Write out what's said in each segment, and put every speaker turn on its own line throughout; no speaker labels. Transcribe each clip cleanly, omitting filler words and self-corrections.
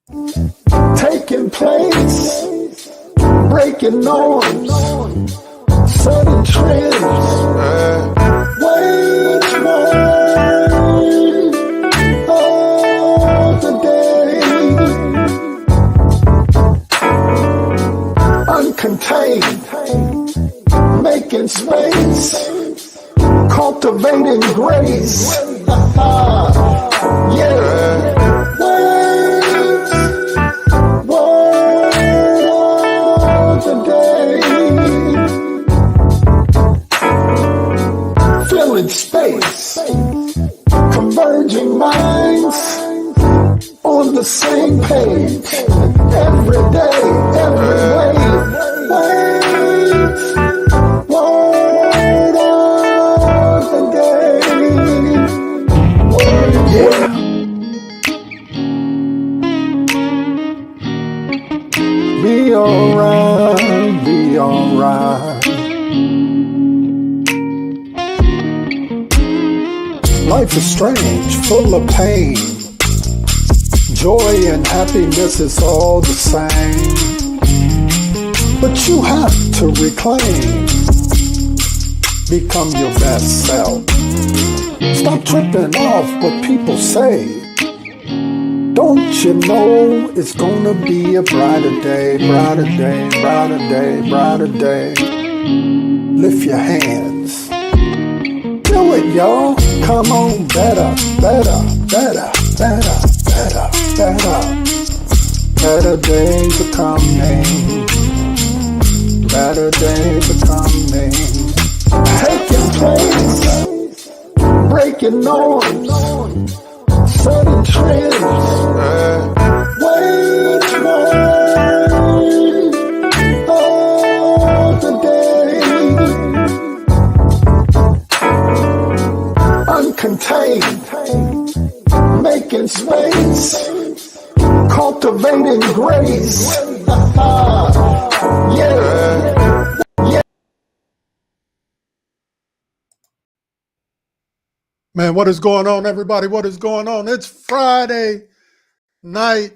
taking place, breaking norms, setting trends. Wait, of the day, uncontained, making space, cultivating grace. Yeah. Filling space, converging minds on the same page. Every day, every way. Word of the day. Yeah. Be alright, be alright. Life is strange, full of pain. Joy and happiness is all the same. But you have to reclaim. Become your best self. Stop tripping off what people say. Don't you know it's gonna be a brighter day, brighter day, brighter day, brighter day. Lift your hands. Do it, y'all. Come on, better, better, better, better, better, better. Better days are coming. Better days are coming. Taking place, breaking norms, setting trends. Wait, of the day. Uncontained, making space, cultivating grace. Yeah. Man, what is going on, everybody? What is going on? It's Friday night.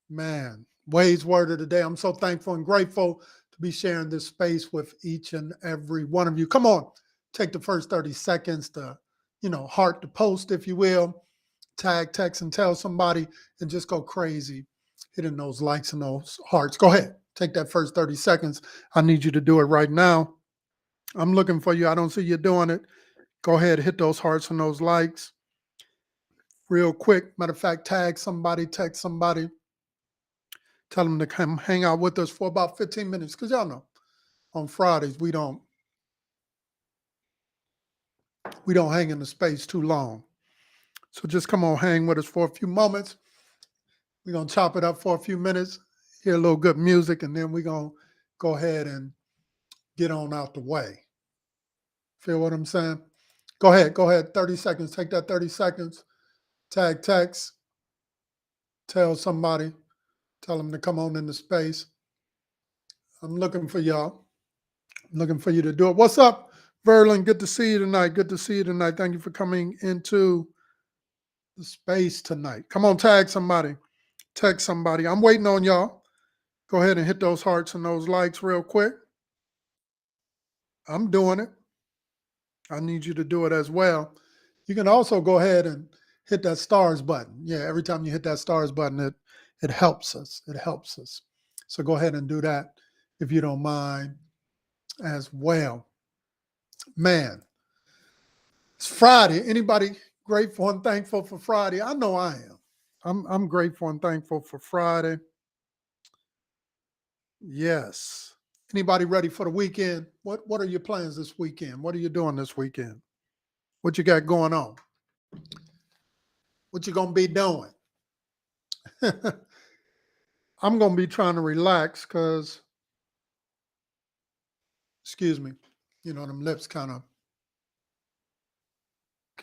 Man, Wade's word of the day. I'm so thankful and grateful to be sharing this space with each and every one of you. Come on, take the first 30 seconds to, heart the post, if you will. Tag, text, and tell somebody and just go crazy hitting those likes and those hearts. Go ahead. Take that first 30 seconds. I need you to do it right now. I'm looking for you. I don't see you doing it. Go ahead, hit those hearts and those likes real quick. Matter of fact, tag somebody, text somebody. Tell them to come hang out with us for about 15 minutes. Because y'all know, on Fridays, we don't hang in the space too long. So just come on, hang with us for a few moments. We're going to chop it up for a few minutes, hear a little good music, and then we're going to go ahead and get on out the way. Feel what I'm saying? Go ahead. 30 seconds. Take that 30 seconds. Tag, text. Tell somebody. Tell them to come on in the space. I'm looking for y'all. I'm looking for you to do it. What's up, Verlin? Good to see you tonight. Thank you for coming into the space tonight. Come on, tag somebody. Text somebody. I'm waiting on y'all. Go ahead and hit those hearts and those likes real quick. I'm doing it. I need you to do it as well. You can also go ahead and hit that stars button. Yeah, every time you hit that stars button, it helps us. It helps us. So go ahead and do that if you don't mind as well. Man, it's Friday. Anybody grateful and thankful for Friday? I know I am. I'm grateful and thankful for Friday. Yes. Anybody ready for the weekend? What are your plans this weekend? What are you doing this weekend? What you got going on? What you gonna be doing? I'm gonna be trying to relax because, excuse me, them lips kind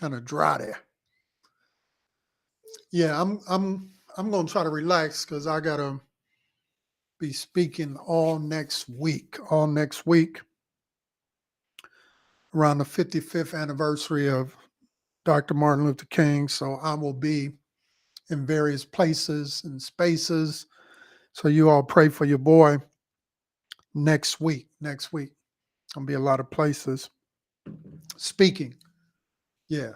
of dry there. Yeah, I'm gonna try to relax because I gotta be speaking all next week. Around the 55th anniversary of Dr. Martin Luther King. So I will be in various places and spaces. So you all pray for your boy next week. Next week, gonna be a lot of places speaking. Yeah.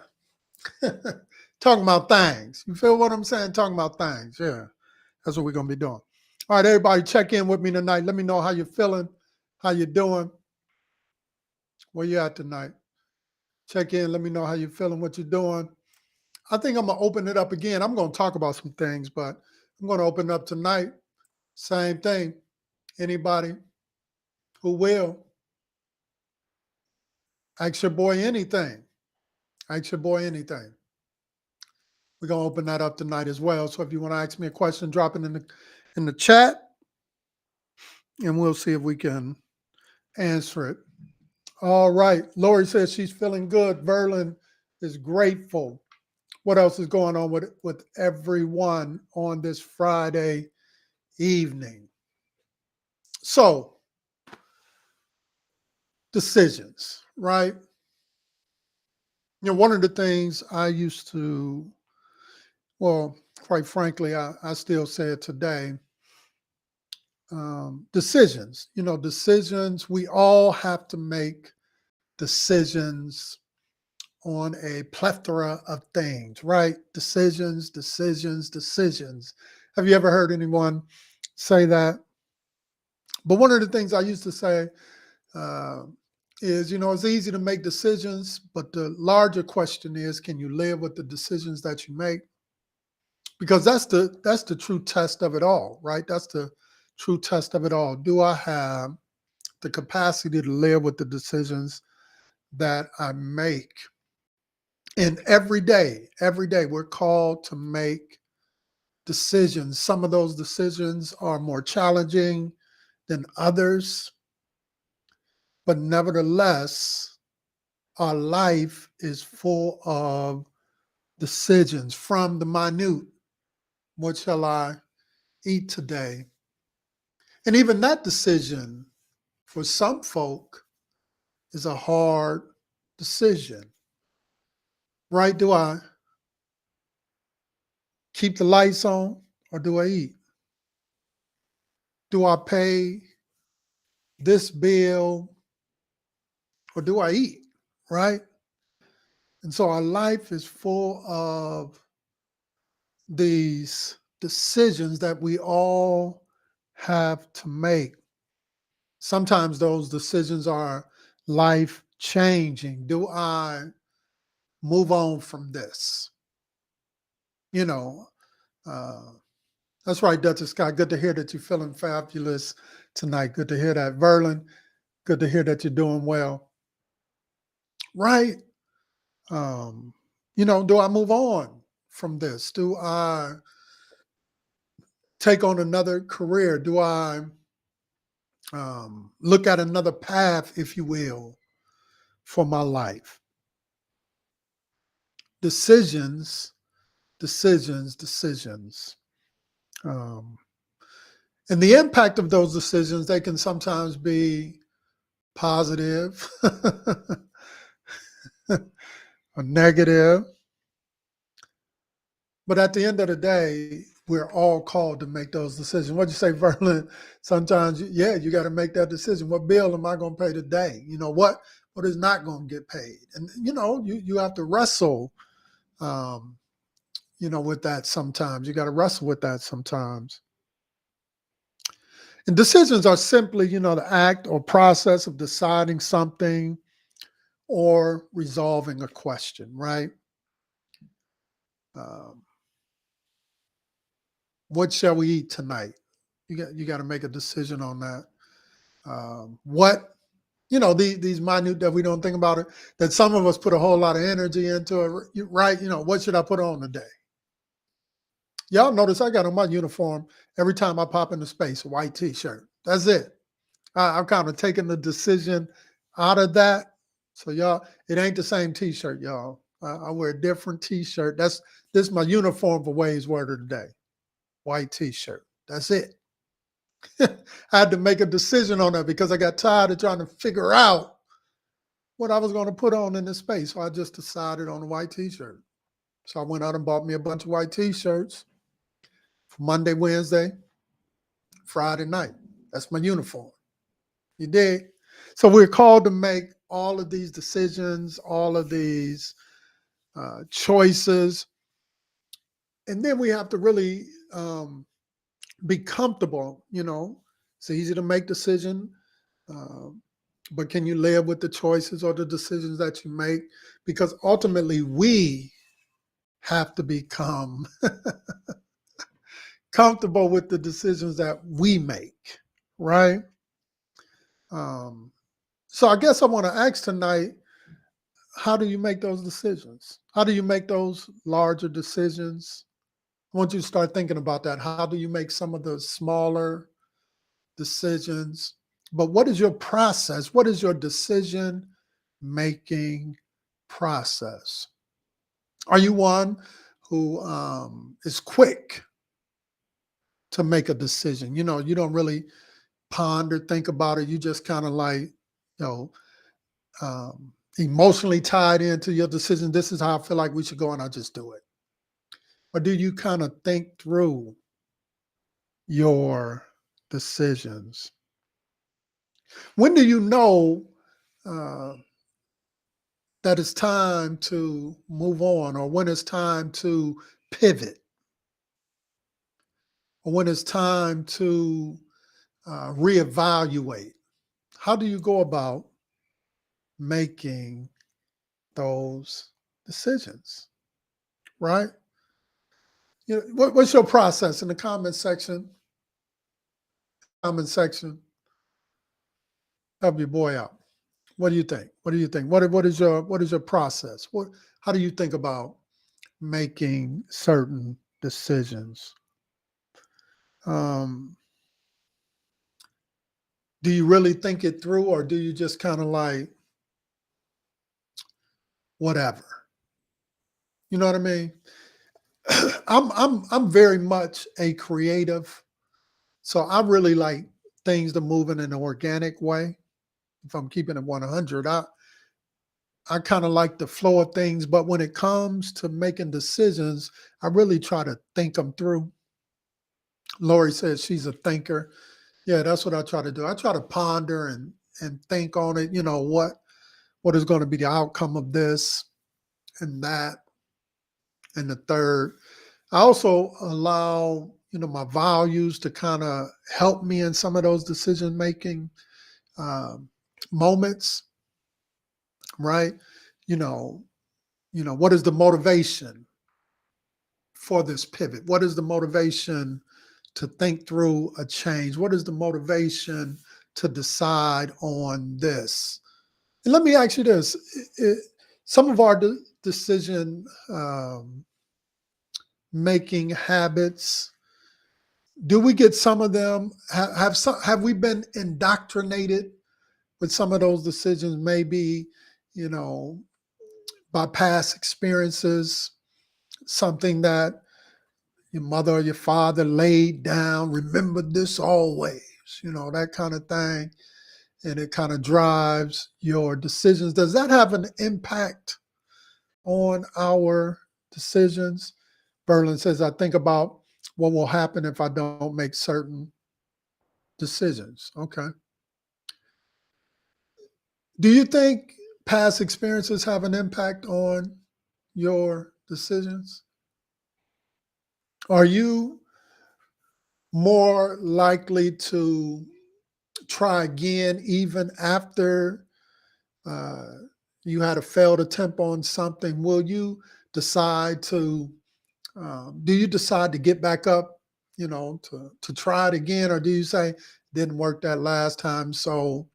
Talking about things. You feel what I'm saying? Talking about things. Yeah. That's what we're going to be doing. All right, everybody, check in with me tonight. Let me know how you're feeling, how you're doing, where you at tonight. Check in. Let me know how you're feeling, what you're doing. I think I'm going to open it up again. I'm going to talk about some things, but I'm going to open up tonight. Same thing. Anybody who will, ask your boy anything. Ask your boy anything. We're going to open that up tonight as well. So if you want to ask me a question, drop it in the chat, and we'll see if we can answer it. All right. Lori says she's feeling good. Verlin is grateful. What else is going on with everyone on this Friday evening? So, decisions, right? You know, one of the things I used to, well, quite frankly, I still say it today. Decisions, decisions. We all have to make decisions on a plethora of things, right? Decisions, decisions, decisions. Have you ever heard anyone say that? But one of the things I used to say is, it's easy to make decisions, but the larger question is, can you live with the decisions that you make? Because that's the true test of it all, right? That's the true test of it all. Do I have the capacity to live with the decisions that I make? And every day we're called to make decisions. Some of those decisions are more challenging than others, but nevertheless, our life is full of decisions, from the minute, what shall I eat today? And even that decision for some folk is a hard decision, right? Do I keep the lights on or do I eat? Do I pay this bill or do I eat, right? And so our life is full of these decisions that we all have to make. Sometimes those decisions are life changing. Do I move on from this? That's right, Dr. Scott. Good to hear that you're feeling fabulous tonight. Good to hear that. Verlin, good to hear that you're doing well. Right? Do I move on from this? Do I take on another career? Do I look at another path, if you will, for my life? Decisions, decisions, decisions. And the impact of those decisions, they can sometimes be positive or negative. But at the end of the day, we're all called to make those decisions. What'd you say, Verlin? Sometimes, you got to make that decision. What bill am I going to pay today? What is not going to get paid? And, you have to wrestle, with that sometimes. You got to wrestle with that sometimes. And decisions are simply, the act or process of deciding something or resolving a question, right? What shall we eat tonight? You got to make a decision on that. These minute that we don't think about it, that some of us put a whole lot of energy into it, right? What should I put on today? Y'all notice I got on my uniform every time I pop into space, a white t-shirt. That's it. I'm kind of taking the decision out of that. So y'all, it ain't the same t-shirt, y'all. I wear a different t-shirt. This is my uniform for Wade's Word of the Day. White t-shirt. That's it. I had to make a decision on that because I got tired of trying to figure out what I was going to put on in this space. So I just decided on a white t-shirt. So I went out and bought me a bunch of white t-shirts for Monday, Wednesday, Friday night. That's my uniform. You dig? So we're called to make all of these decisions, all of these choices, and then we have to really be comfortable. It's easy to make decision, uh, but can you live with the choices or the decisions that you make? Because ultimately, we have to become comfortable with the decisions that we make, right? Um, so I guess I want to ask tonight, how do you make those decisions? How do you make those larger decisions? I want you to start thinking about that. How do you make some of the smaller decisions? But what is your process? What is your decision making process? Are you one who is quick to make a decision? You don't really ponder, think about it. You just kind of like, know, emotionally tied into your decision. This is how I feel like we should go, and I just do it. Or do you kind of think through your decisions? When do you know uh, that it's time to move on, or when it's time to pivot, or when it's time to reevaluate? How do you go about making those decisions, right? What's your process in the comment section? Comment section, help your boy out. What do you think? What do you think? What is your process? How do you think about making certain decisions? Um, do you really think it through, or do you just kind of like whatever? You know what I mean? I'm very much a creative, so I really like things to move in an organic way. If I'm keeping it 100, I kind of like the flow of things, but when it comes to making decisions, I really try to think them through. Lori says she's a thinker. Yeah, that's what I try to do. I try to ponder and think on it. What is going to be the outcome of this and that and the third. I also allow my values to kind of help me in some of those decision making um, moments, right? You know, what is the motivation for this pivot? What is the motivation to think through a change? What is the motivation to decide on this? And let me ask you this: some of our decision making habits, do we get some of them? Have we been indoctrinated with some of those decisions? Maybe you know by past experiences, something that your mother or your father laid down. Remember this always. That kind of thing, and it kind of drives your decisions. Does that have an impact on our decisions? Berlin says, I think about what will happen if I don't make certain decisions. Okay. Do you think past experiences have an impact on your decisions? Are you more likely to try again even after uh, you had a failed attempt on something? Will you decide to do you decide to get back up, to try it again, or do you say didn't work that last time, so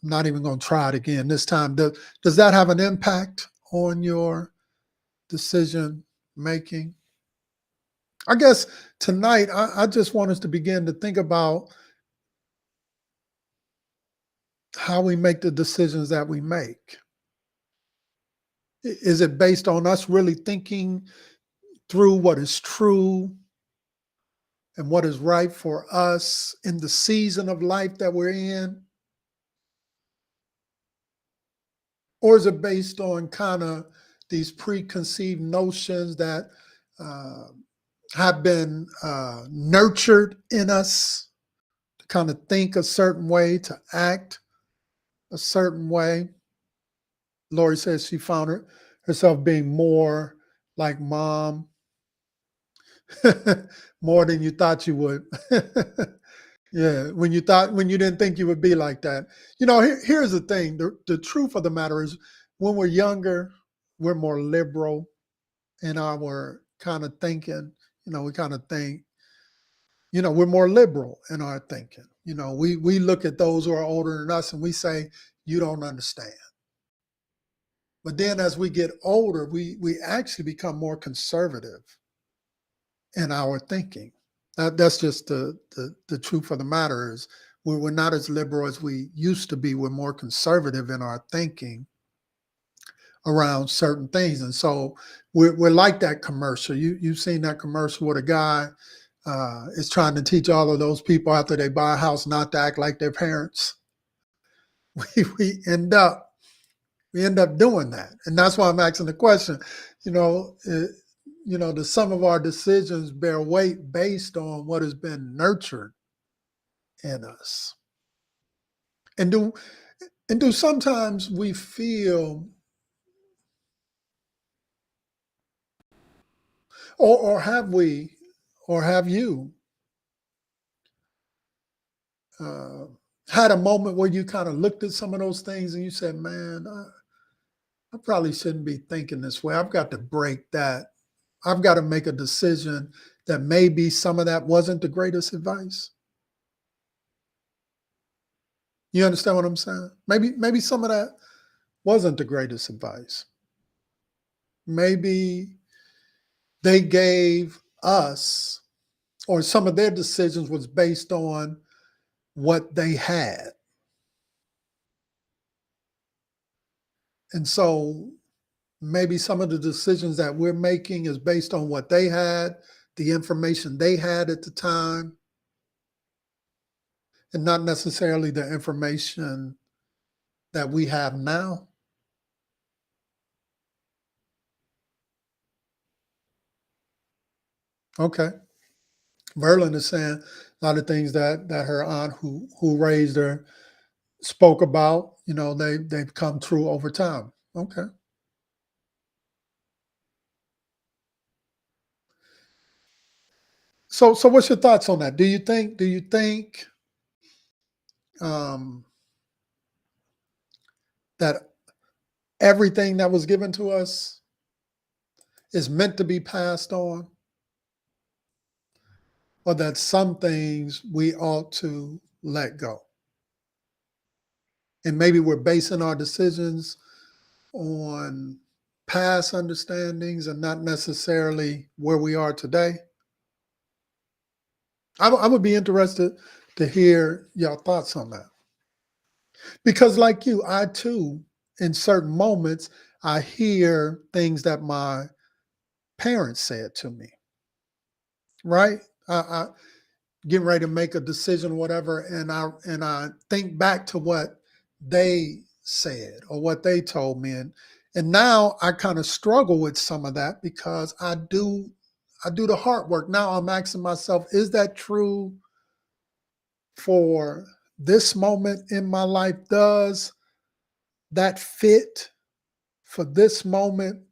I'm not even going to try it again this time? Does that have an impact on your decision making? I guess tonight I just want us to begin to think about how we make the decisions that we make. Is it based on us really thinking through what is true and what is right for us in the season of life that we're in? Or is it based on kind of these preconceived notions that uh, have been nurtured in us to kind of think a certain way, to act a certain way. Lori says she found herself being more like mom, more than you thought you would. Yeah, when you didn't think you would be like that. Here's the thing. The truth of the matter is when we're younger, we're more liberal in our kind of thinking. We kind of think, we're more liberal in our thinking. We look at those who are older than us and we say, you don't understand. But then as we get older, we actually become more conservative in our thinking. That's just the truth of the matter is we're not as liberal as we used to be. We're more conservative in our thinking around certain things. And so we're like that commercial. You've seen that commercial where a guy is trying to teach all of those people after they buy a house not to act like their parents. We end up doing that. And that's why I'm asking the question, do some of our decisions bear weight based on what has been nurtured in us? And do sometimes we feel, or have we, or have you had a moment where you kind of looked at some of those things and you said, man, I probably shouldn't be thinking this way. I've got to break that. I've got to make a decision that maybe some of that wasn't the greatest advice. You understand what I'm saying? Maybe some of that wasn't the greatest advice. Maybe they gave us, or some of their decisions was based on what they had. And so maybe some of the decisions that we're making is based on what they had, the information they had at the time, and not necessarily the information that we have now. Okay. Verlin is saying a lot of things that her aunt who raised her spoke about, they've come true over time. Okay. So what's your thoughts on that? Do you think um, that everything that was given to us is meant to be passed on, or that some things we ought to let go? And maybe we're basing our decisions on past understandings and not necessarily where we are today. I would be interested to hear your thoughts on that. Because, like you, I too, in certain moments, I hear things that my parents said to me, right? I getting ready to make a decision, or whatever, and I think back to what they said or what they told me, and now I kind of struggle with some of that because I do the hard work. Now I'm asking myself, is that true for this moment in my life? Does that fit for this moment?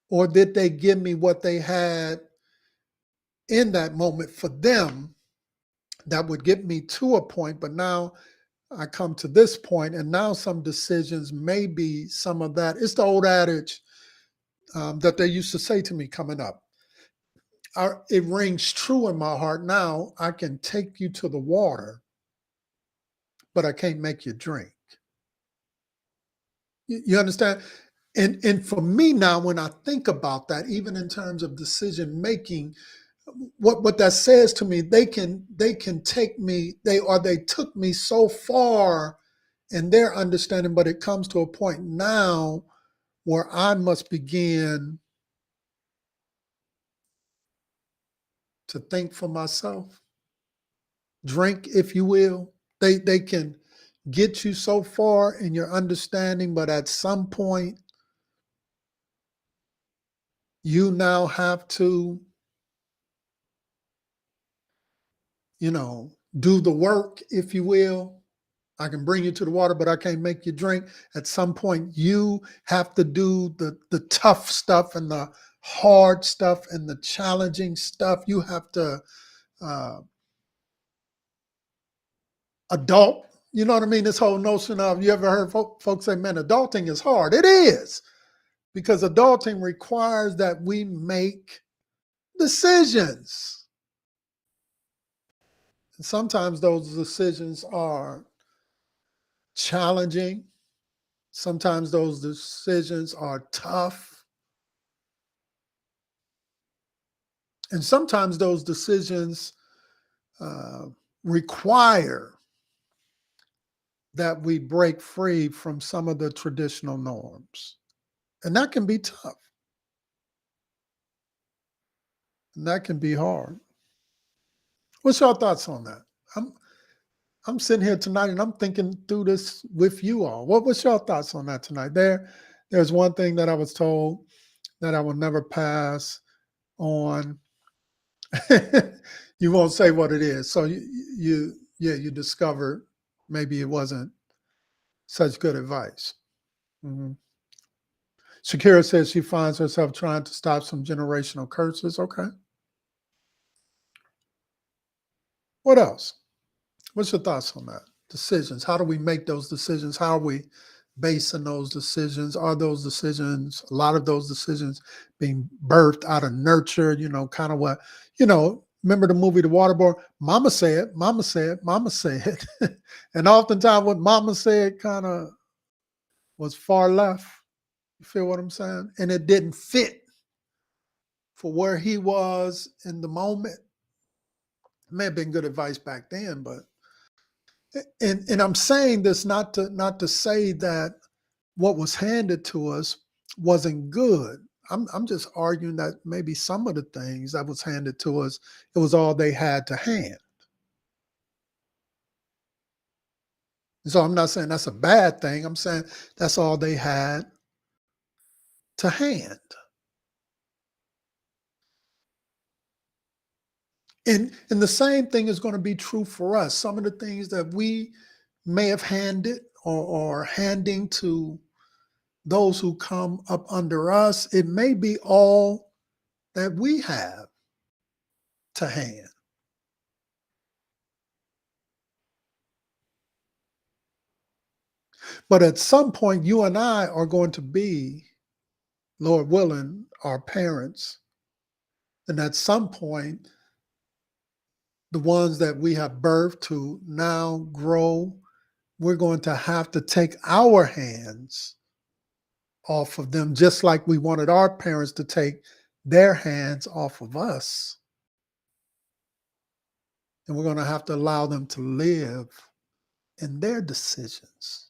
Or did they give me what they had in that moment for them that would get me to a point? But now I come to this point, and now some decisions may be some of that. It's the old adage that they used to say to me coming up. It rings true in my heart now. I can take you to the water, but I can't make you drink. You understand? And for me now, when I think about that, even in terms of decision making, what that says to me, they can take me, they took me so far in their understanding, but it comes to a point now where I must begin to think for myself, drink, if you will. They can get you so far in your understanding, but at some point You now have to, do the work, if you will. I can bring you to the water, but I can't make you drink. At some point, you have to do the tough stuff and the hard stuff and the challenging stuff. You have to uh, adult. You know what I mean? This whole notion of, you ever heard folks say, man, adulting is hard. It is, because adulting requires that we make decisions. And sometimes those decisions are challenging. Sometimes those decisions are tough. And sometimes those decisions require that we break free from some of the traditional norms. And that can be tough. And that can be hard. What's your thoughts on that? I'm sitting here tonight and I'm thinking through this with you all. What's your thoughts on that tonight? There's one thing that I was told that I will never pass on. You won't say what it is. So you discovered maybe it wasn't such good advice. Mm-hmm. Shakira says she finds herself trying to stop some generational curses. Okay. What else? What's your thoughts on that? Decisions. How do we make those decisions? How are we basing those decisions? Are those decisions, a lot of those decisions, being birthed out of nurture? Kind of what, remember the movie The Water Boy? Mama said, Mama said, Mama said. And oftentimes what Mama said kind of was far left. You feel what I'm saying? And it didn't fit for where he was in the moment. It may have been good advice back then, but and I'm saying this not to say that what was handed to us wasn't good. I'm just arguing that maybe some of the things that was handed to us, it was all they had to hand. So I'm not saying that's a bad thing. I'm saying that's all they had to hand. And the same thing is going to be true for us. Some of the things that we may have handed or handing to those who come up under us, it may be all that we have to hand. But at some point, you and I are going to be, Lord willing, our parents. And at some point, the ones that we have birthed to now grow, we're going to have to take our hands off of them, just like we wanted our parents to take their hands off of us. And we're going to have to allow them to live in their decisions,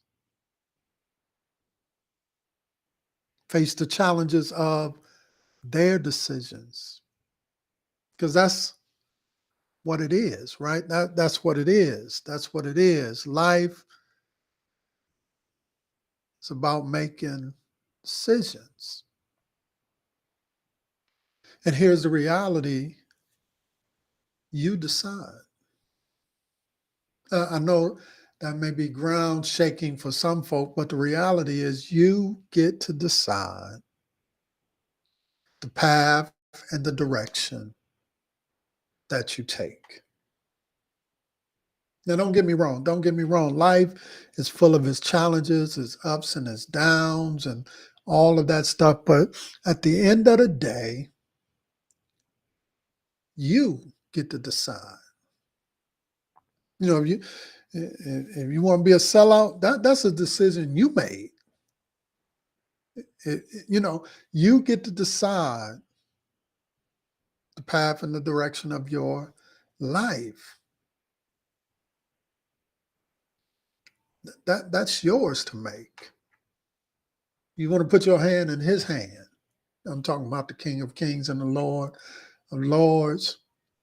face the challenges of their decisions, because that's what it is, right? That's what it is. That's what it is. Life is about making decisions. And here's the reality: you decide. I know that may be ground shaking for some folk, but the reality is you get to decide the path and the direction that you take. Now, don't get me wrong. Don't get me wrong. Life is full of its challenges, its ups and its downs, and all of that stuff. But at the end of the day, you get to decide. If you want to be a sellout, that's a decision you made. You get to decide the path and the direction of your life. That's yours to make. You want to put your hand in his hand. I'm talking about the King of Kings and the Lord of Lords.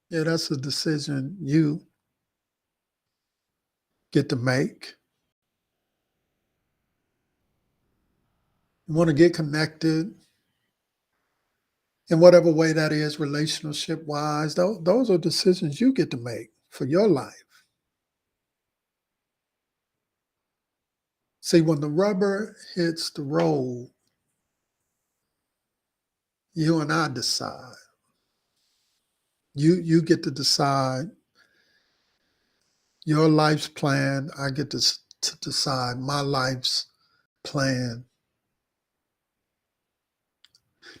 Yeah, that's a decision you get to make. You want to get connected. in whatever way that is, relationship wise. Those are decisions you get to make for your life. See, when the rubber hits the road, you and I decide. You get to decide your life's plan. I get to decide my life's plan.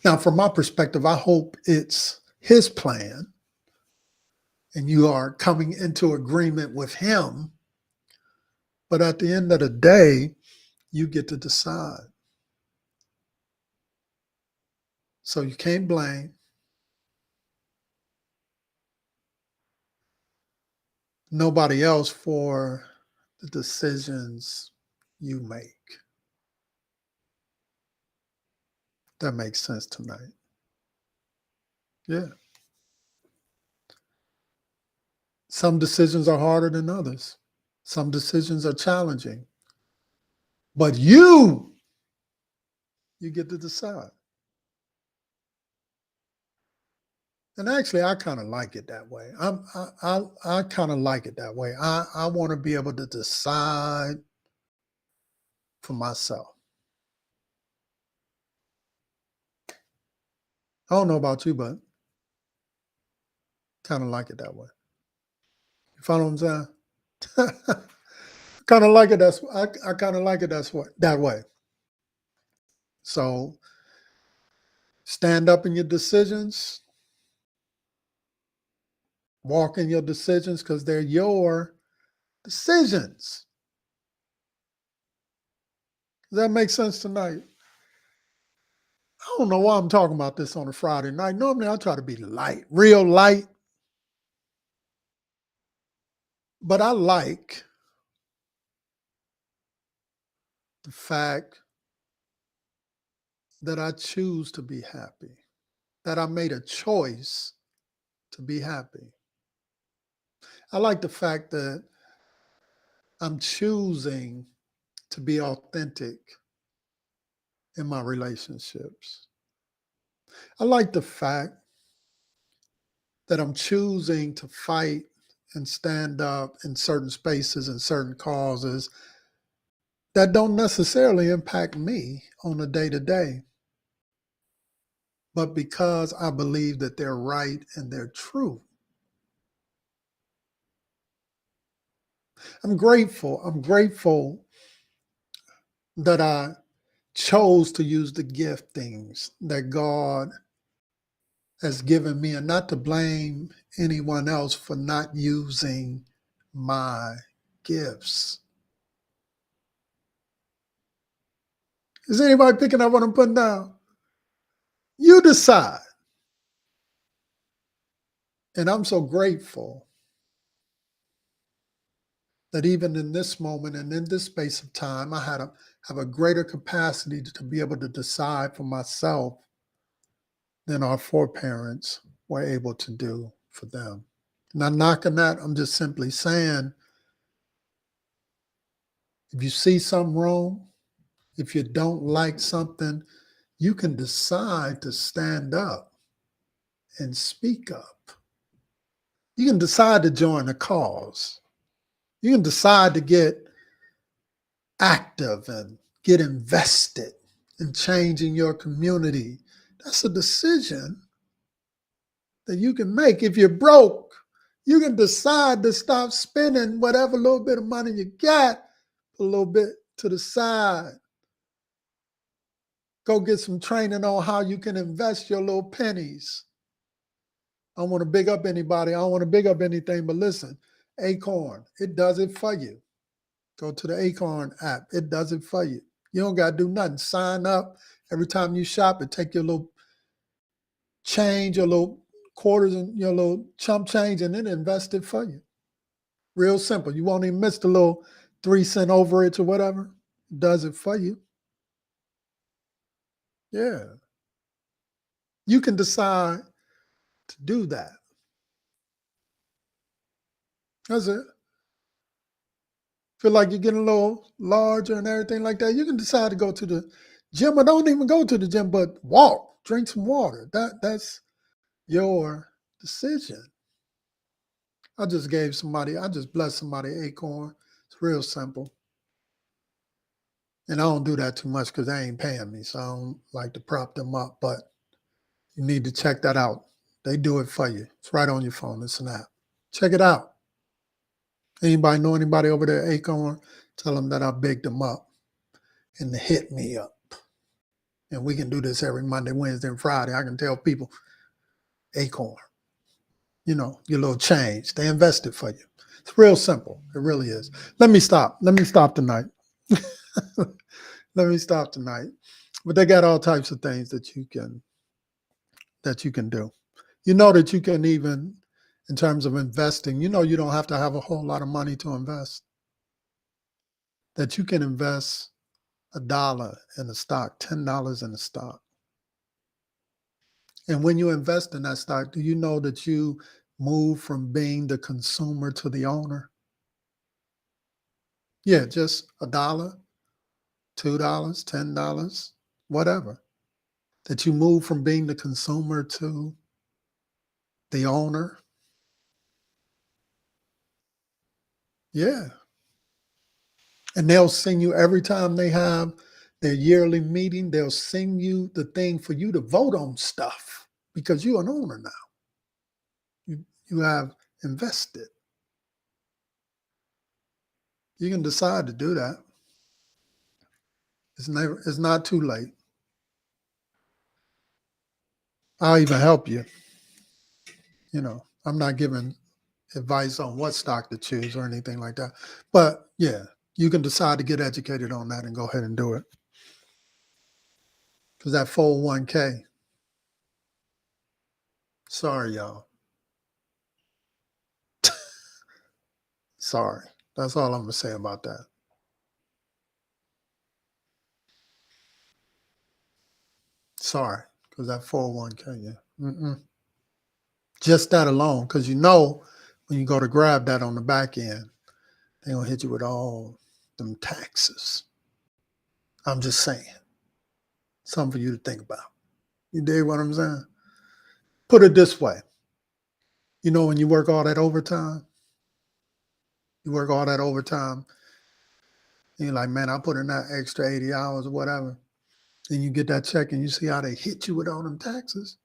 Now, from my perspective, I hope it's his plan and you are coming into agreement with him. But at the end of the day, you get to decide. So you can't blame nobody else for the decisions you make. That makes sense tonight. Yeah. Some decisions are harder than others. Some decisions are challenging. But you get to decide. And actually, I kind of like it that way. I kind of like it that way. I want to be able to decide for myself. I don't know about you, but kind of like it that way. You follow what I'm saying? Kind of like it. I kind of like it. That way. So stand up in your decisions, walk in your decisions because they're your decisions. Does that make sense tonight? I don't know why I'm talking about this on a Friday night. Normally I try to be light, real light. But I like the fact that I choose to be happy, that I made a choice to be happy. I like the fact that I'm choosing to be authentic in my relationships. I like the fact that I'm choosing to fight and stand up in certain spaces and certain causes that don't necessarily impact me on a day to day, but because I believe that they're right and they're true. I'm grateful. I'm grateful that I chose to use the giftings that God has given me and not to blame anyone else for not using my gifts. Is anybody picking up what I'm putting down? You decide. And I'm so grateful that even in this moment and in this space of time, I have a greater capacity to be able to decide for myself than our foreparents were able to do for them. Not knocking that, I'm just simply saying, if you see something wrong, if you don't like something, you can decide to stand up and speak up. You can decide to join a cause. You can decide to get active and get invested in changing your community. That's a decision that you can make. If you're broke, you can decide to stop spending whatever little bit of money you got, a little bit to the side. Go get some training on how you can invest your little pennies. I don't want to big up anybody. I don't want to big up anything, but listen, Acorn, it does it for you. Go to the Acorn app. It does it for you. You don't got to do nothing. Sign up. Every time you shop, it take your little change, your little quarters and your little chump change, and then invest it for you. Real simple. You won't even miss the little 3 cent overage or whatever. It does it for you. Yeah. You can decide to do that. That's it. Feel like you're getting a little larger and everything like that, you can decide to go to the gym or don't even go to the gym, but walk. drink some water. That's your decision. I just blessed somebody Acorn. It's real simple. And I don't do that too much because they ain't paying me. So I don't like to prop them up. But you need to check that out. They do it for you. It's right on your phone. It's an app. Check it out. Anybody know anybody over there at Acorn? Tell them that I bigged them up and to hit me up. And we can do this every Monday, Wednesday, and Friday. I can tell people, Acorn, your little change. They invested for you. It's real simple. It really is. Let me stop tonight. Let me stop tonight. But they got all types of things that you can do. You know that you can even, in terms of investing, you don't have to have a whole lot of money to invest. That you can invest $1 in a stock, $10 in a stock. And when you invest in that stock, do you know that you move from being the consumer to the owner? Yeah, just $1, $2, $10, whatever. That you move from being the consumer to the owner. Yeah. And they'll send you every time they have their yearly meeting, they'll send you the thing for you to vote on stuff because you're an owner now. You have invested. You can decide to do that. It's not too late. I'll even help you. I'm not giving advice on what stock to choose or anything like that. But yeah, you can decide to get educated on that and go ahead and do it. Because that 401k, sorry, y'all. Sorry. That's all I'm going to say about that. Sorry. Because that 401k, yeah. Just that alone. Because when you go to grab that on the back end, they're going to hit you with all them taxes. I'm just saying. Something for you to think about. You dig what I'm saying? Put it this way. When you work all that overtime, and you're like, man, I put in that extra 80 hours or whatever. And you get that check and you see how they hit you with all them taxes.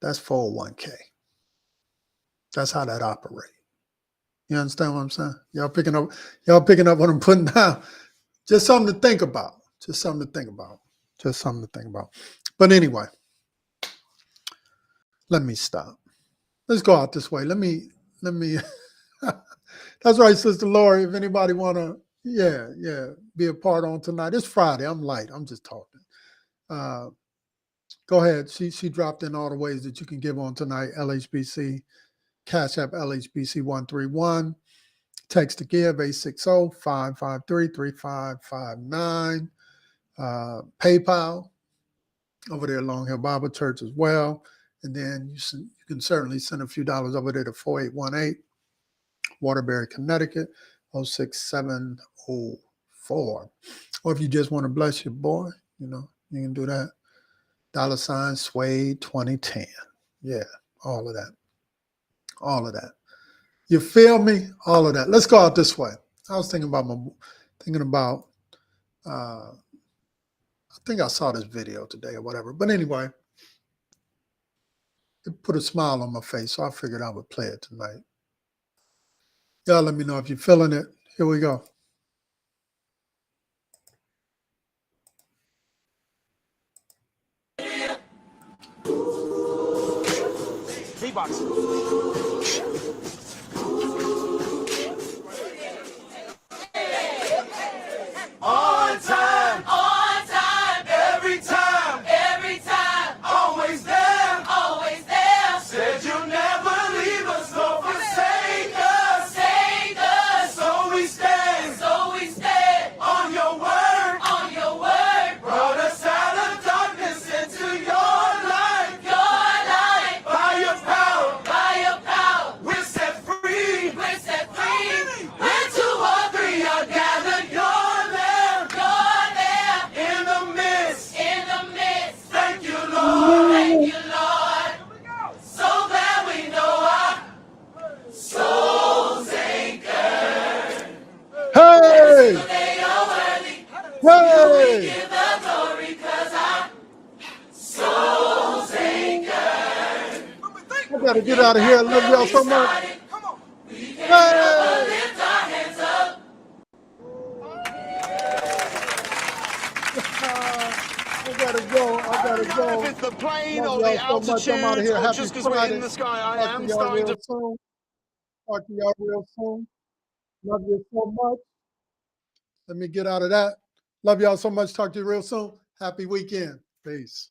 That's 401k. That's how that operates. You understand what I'm saying? Y'all picking up what I'm putting down. Just something to think about. But anyway, let me stop. Let's go out this way. Let me. That's right, Sister Lori. If anybody want to, be a part on tonight. It's Friday. I'm light. I'm just talking. Go ahead. She dropped in all the ways that you can give on tonight. LHBC, Cash App LHBC131. Text to give 860-553-3559. PayPal over there at Long Hill Bible Church as well. And then you can certainly send a few dollars over there to 4818 Waterbury, Connecticut, 06704. Or if you just want to bless your boy, you can do that. $ Suede 2010. Yeah, all of that. You feel me? All of that. Let's go out this way. I was thinking about I think I saw this video today or whatever. But anyway, it put a smile on my face, so I figured I would play it tonight. Y'all let me know if you're feeling it. Here we go.
T-Box. On time, every time, always there, said you'll never leave us nor forsake us, so we stand on your word, brought us out of darkness into your light, by your power,
glory.
give the glory, 'cause our souls anchored.
I gotta get out of here. I love y'all so much.
We can't help but
Hey!
lift our hands up.
I gotta go. I gotta
I don't know
go.
if it's the plane
Love
or the
y'all so much. I'm out of
altitude
here.
or
Happy
just because we're
Friday.
in the sky. I
Talk to
am
y'all
starting
real
to.
soon. Talk to y'all real soon. Love you so much. Let me get out of that. Love y'all so much. Talk to you real soon. Happy weekend. Peace.